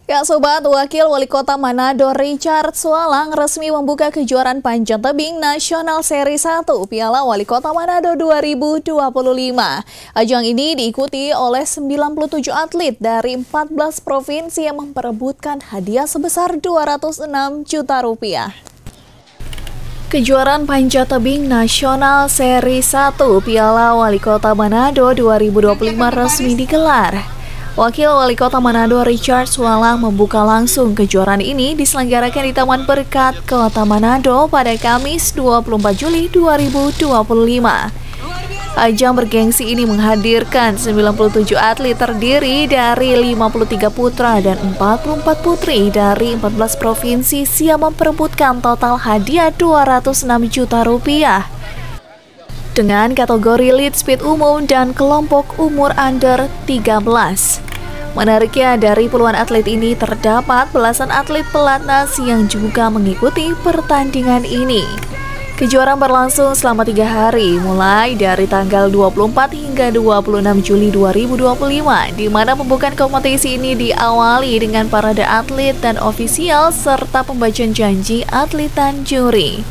Ya Sobat, Wakil Wali Kota Manado Richard Sualang resmi membuka kejuaraan panjat tebing nasional seri 1 Piala Wali Kota Manado 2025. Ajang ini diikuti oleh 97 atlet dari 14 provinsi yang memperebutkan hadiah sebesar 206 juta rupiah. Kejuaraan panjat tebing nasional seri 1 Piala Wali Kota Manado 2025 resmi digelar. Wakil Wali Kota Manado Richard Sualang membuka langsung kejuaraan ini diselenggarakan di Taman Berkat Kota Manado pada Kamis 24 Juli 2025. Ajang bergengsi ini menghadirkan 97 atlet terdiri dari 53 putra dan 44 putri dari 14 provinsi yang memperebutkan total hadiah 206 juta rupiah. Dengan kategori lead speed umum dan kelompok umur under 13. Menariknya, dari puluhan atlet ini terdapat belasan atlet pelatnas yang juga mengikuti pertandingan ini. Kejuaraan berlangsung selama 3 hari, mulai dari tanggal 24 hingga 26 Juli 2025, di mana pembukaan kompetisi ini diawali dengan parade atlet dan ofisial serta pembacaan janji atlet dan juri.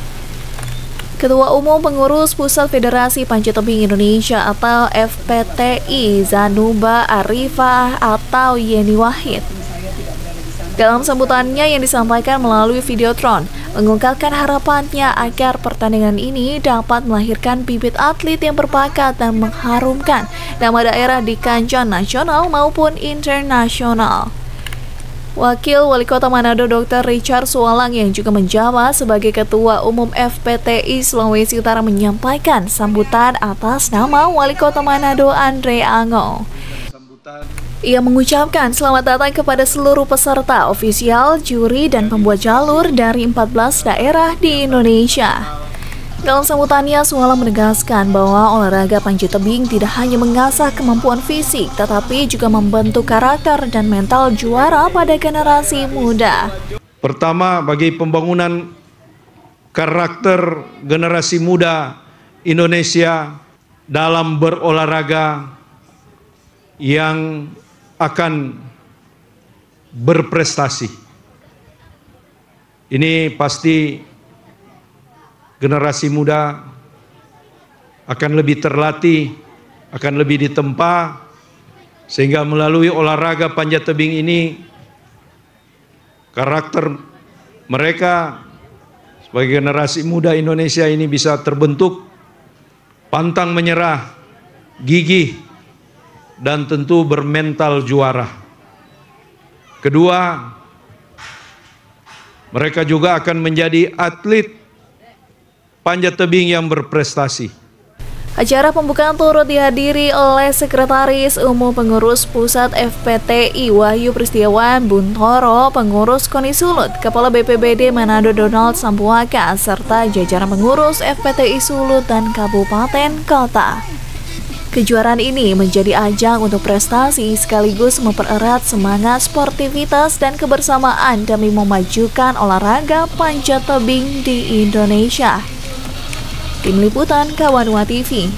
Ketua Umum Pengurus Pusat Federasi Panjat Tebing Indonesia atau FPTI Zanuba Arifah atau Yeni Wahid dalam sambutannya yang disampaikan melalui videotron mengungkapkan harapannya agar pertandingan ini dapat melahirkan bibit atlet yang berbakat dan mengharumkan nama daerah di kancah nasional maupun internasional. Wakil Wali Kota Manado Dr. Richard Sualang yang juga menjabat sebagai Ketua Umum FPTI Sulawesi Utara menyampaikan sambutan atas nama Wali Kota Manado Andre Ango. Ia mengucapkan selamat datang kepada seluruh peserta, ofisial, juri, dan pembuat jalur dari 14 daerah di Indonesia. Dalam sambutannya, Sualang menegaskan bahwa olahraga panjat tebing tidak hanya mengasah kemampuan fisik, tetapi juga membentuk karakter dan mental juara pada generasi muda. Pertama, bagi pembangunan karakter generasi muda Indonesia dalam berolahraga yang akan berprestasi. Ini pasti generasi muda akan lebih terlatih, akan lebih ditempa, sehingga melalui olahraga panjat tebing ini, karakter mereka sebagai generasi muda Indonesia ini bisa terbentuk, pantang menyerah, gigih, dan tentu bermental juara. Kedua, mereka juga akan menjadi atlet panjat tebing yang berprestasi. Acara pembukaan turut dihadiri oleh Sekretaris Umum Pengurus Pusat FPTI Wahyu Pristiawan Buntoro, Pengurus KONI Sulut, Kepala BPBD Manado Donald Sambuaka, serta jajaran pengurus FPTI Sulut dan Kabupaten Kota. Kejuaraan ini menjadi ajang untuk prestasi sekaligus mempererat semangat sportivitas dan kebersamaan demi memajukan olahraga panjat tebing di Indonesia. Tim Liputan Kawanua TV.